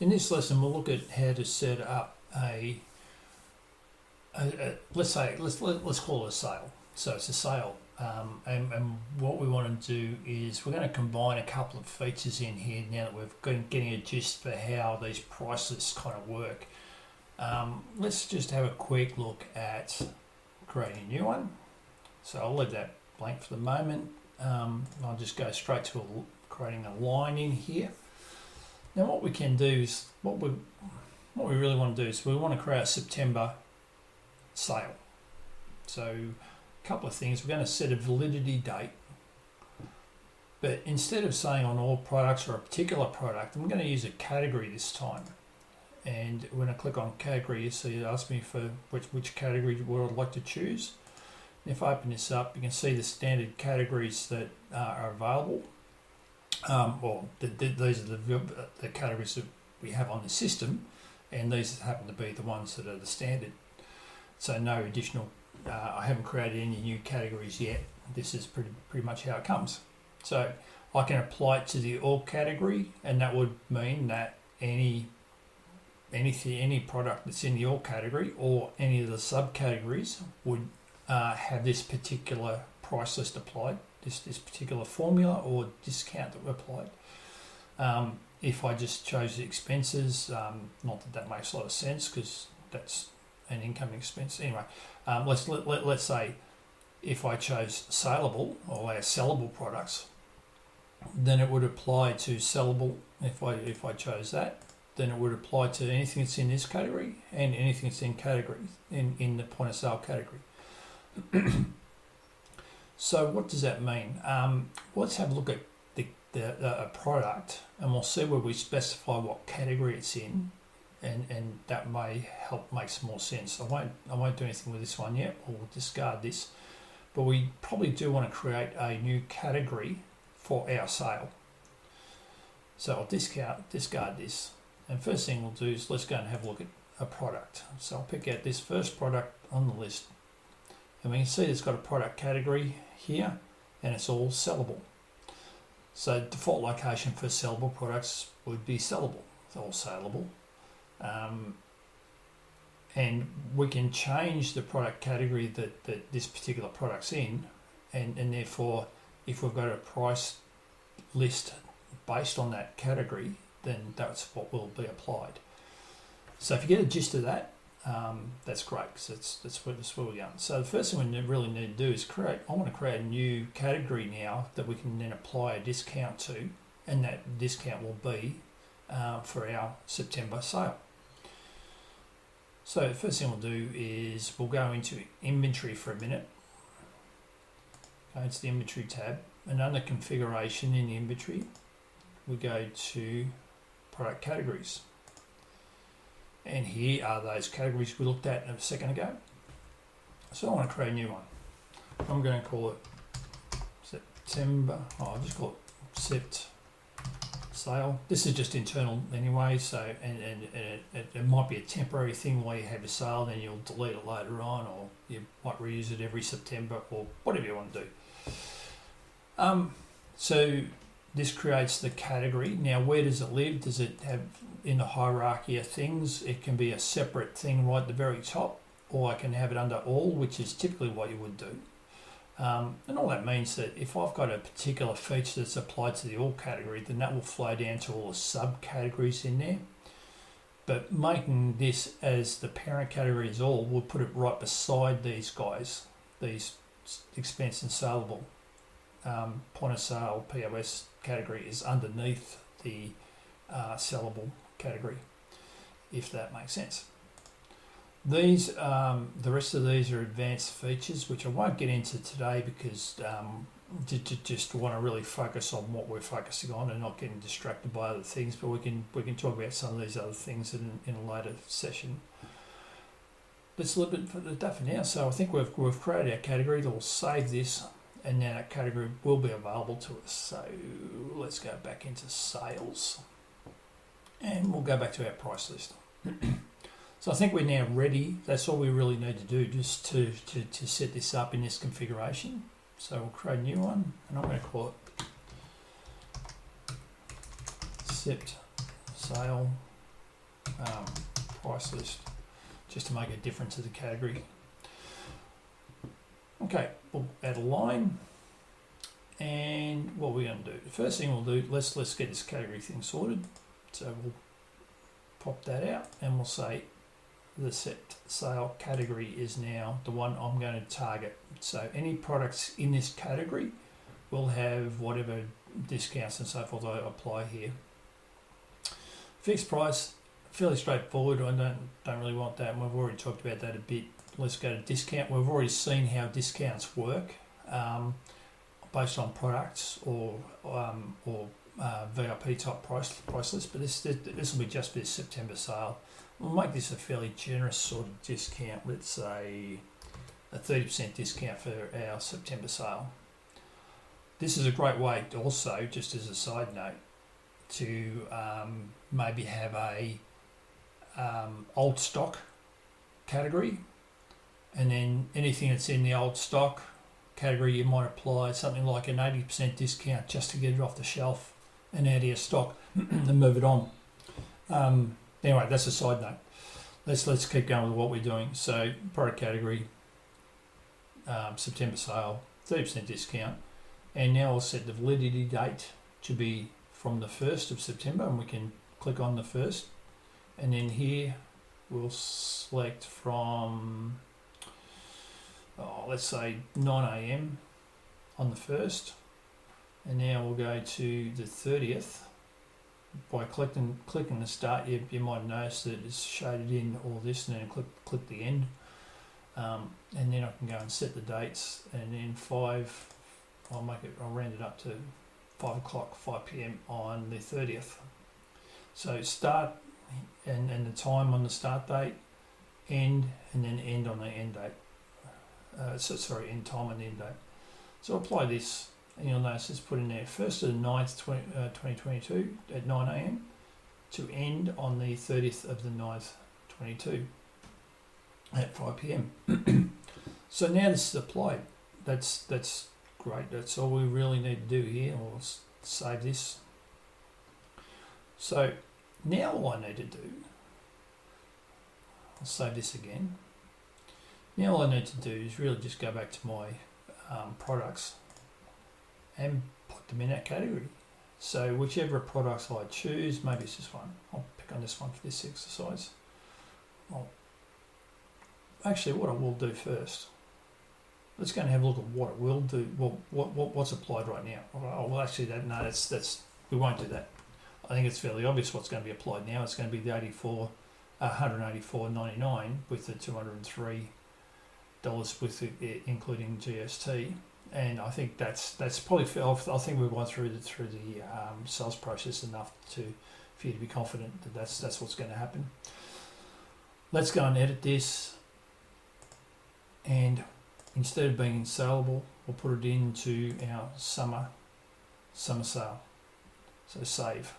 In this lesson, we'll look at how to set up let's call it a sale. So it's a sale, and what we want to do is we're going to combine a couple of features in here now that we're getting a gist for how these price lists kind of work. Let's just have a quick look at creating a new one. So I'll leave that blank for the moment. I'll just go straight to creating a line in here. Now what we can do is, what we really want to do is we want to create a September sale. So a couple of things, we're going to set a validity date, but instead of saying on all products or a particular product, I'm going to use a category this time. And when I click on category, you see it asks me for which category would I like to choose. And if I open this up, you can see the standard categories that are available. These are the categories that we have on the system, and these happen to be the ones that are the standard. So no additional, I haven't created any new categories yet. This is pretty much how it comes. So I can apply it to the all category, and that would mean that any product that's in the all category or any of the subcategories would have this particular price list applied, this particular formula or discount that we applied. If I just chose the expenses, not that makes a lot of sense because that's an income expense. Anyway, let's say if I chose saleable or our sellable products, then it would apply to sellable. If I chose that, then it would apply to anything that's in this category and anything that's in category in the point of sale category. So what does that mean? Let's have a look at a product, and we'll see where we specify what category it's in, and that may help make some more sense. I won't do anything with this one yet. We'll discard this, but we probably do want to create a new category for our sale. So I'll discard this, and first thing we'll do is let's go and have a look at a product. So I'll pick out this first product on the list, and we can see it's got a product category here, and it's all sellable. So default location for sellable products would be sellable, or saleable. And we can change the product category that this particular product's in, and therefore if we've got a price list based on that category, then that's what will be applied. So if you get a gist of that, that's great, because that's where we're going. So the first thing we really need to do is I want to create a new category now that we can then apply a discount to, and that discount will be for our September sale. So the first thing we'll do is we'll go into inventory for a minute, go into the inventory tab, and under configuration in the inventory, we go to product categories. And here are those categories we looked at a second ago. So I want to create a new one. I'm going to call it September. I'll just call it Sept Sale. This is just internal anyway, so and it might be a temporary thing while you have a sale, then you'll delete it later on, or you might reuse it every September, or whatever you want to do. So this creates the category. Now, where does it live? Does it have in the hierarchy of things? It can be a separate thing right at the very top, or I can have it under all, which is typically what you would do. And all that means that if I've got a particular feature that's applied to the all category, then that will flow down to all the subcategories in there. But making this as the parent category as all, we'll put it right beside these guys, these expense and saleable. Point of sale POS category is underneath the sellable category, if that makes sense. These, the rest of these are advanced features, which I won't get into today because just want to really focus on what we're focusing on and not getting distracted by other things. But we can talk about some of these other things in a later session. Let's leave it for that for now. So I think we've created our category. We'll save this, and now that category will be available to us. So let's go back into sales, and we'll go back to our price list. So I think we're now ready. That's all we really need to do, just to set this up in this configuration. So we'll create a new one, and I'm going to call it Sept Sale price list, just to make a difference to the category. Okay, we'll add a line, and what we're going to do, the first thing we'll do, let's get this category thing sorted. So we'll pop that out, and we'll say the set sale category is now the one I'm going to target. So any products in this category will have whatever discounts and so forth I apply here. Fixed price, fairly straightforward. I don't really want that, and we've already talked about that a bit. Let's go to discount. We've already seen how discounts work based on products or VIP type price list, but this will be just for this September sale. We'll make this a fairly generous sort of discount. Let's say a 30% discount for our September sale. This is a great way to also, just as a side note, to maybe have a old stock category, and then anything that's in the old stock category you might apply something like an 80% discount just to get it off the shelf and out of your stock and move it on. Anyway, that's a side note. Let's keep going with what we're doing. So product category, September sale, 30% discount, and now we'll set the validity date to be from the 1st of September, and we can click on the 1st, and then here we'll select from let's say 9 AM on the 1st, and now we'll go to the 30th. By clicking the start, you might notice that it's shaded in all this, and then click the end, and then I can go and set the dates, and then I'll round it up to 5 PM on the 30th. So start and the time on the start date, end, and then end on the end date. End time and end date. So apply this, and you'll notice it's put in there 1st of the 9th, 2022 at 9 AM to end on the 30th of the 9th, 22 at 5 PM. So now this is applied. That's great. That's all we really need to do here. We'll save this. So now all I need to do, I'll save this again. Now all I need to do is really just go back to my products and put them in that category. So whichever products I choose, maybe it's this one. I'll pick on this one for this exercise. Actually, what I will do first, let's go and have a look at what it will do. What's applied right now? Well, actually, that's we won't do that. I think it's fairly obvious what's going to be applied now. It's going to be the $184.99 with the $203 with including GST, and I think that's probably fair. I think we've gone through the sales process enough for you to be confident that that's what's going to happen. Let's go and edit this, and instead of being in saleable, we'll put it into our summer sale. So save.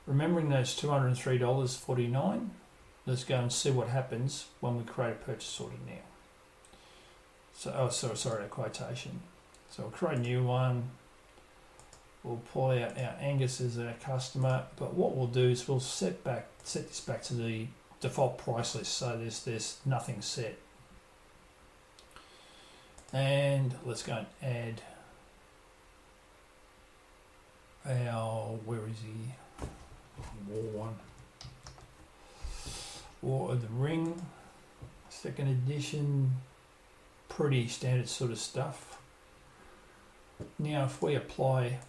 Remembering those $203.49, let's go and see what happens when we create a purchase order now. So, sorry, a quotation. So we'll create a new one. We'll pull out our Angus as our customer, but what we'll do is we'll set this back to the default price list, so there's nothing set. And let's go and add our, where is he? War of the Ring, 2nd edition, pretty standard sort of stuff. Now if we apply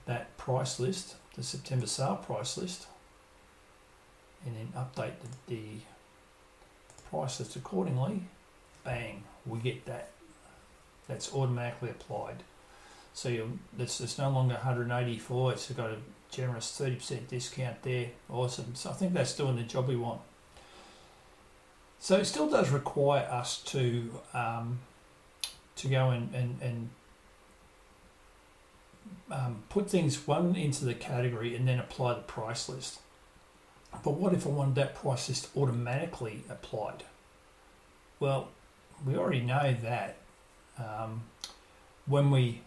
that price list, the September sale price list, and then update the price list accordingly, bang, we get that. That's automatically applied. So it's no longer 184, it's got a generous 30% discount there. Awesome. So I think that's doing the job we want. So it still does require us to go and put things one into the category and then apply the price list. But what if I wanted that price list automatically applied? Well, we already know that when we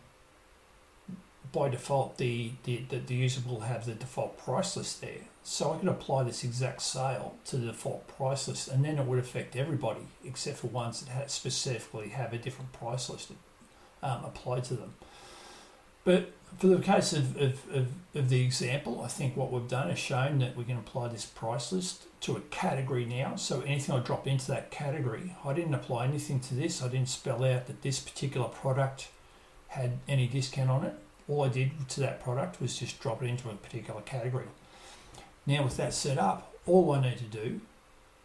by default, the user will have the default price list there. So I can apply this exact sale to the default price list, and then it would affect everybody except for ones that specifically have a different price list applied to them. But for the case of the example, I think what we've done is shown that we can apply this price list to a category now. So anything I drop into that category, I didn't apply anything to this. I didn't spell out that this particular product had any discount on it. All I did to that product was just drop it into a particular category. Now with that set up, all I need to do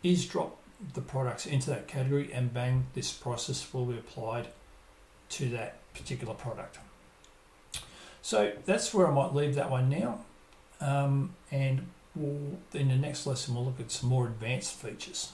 is drop the products into that category, and bang, this price list will be applied to that particular product. So that's where I might leave that one now, and in the next lesson we'll look at some more advanced features.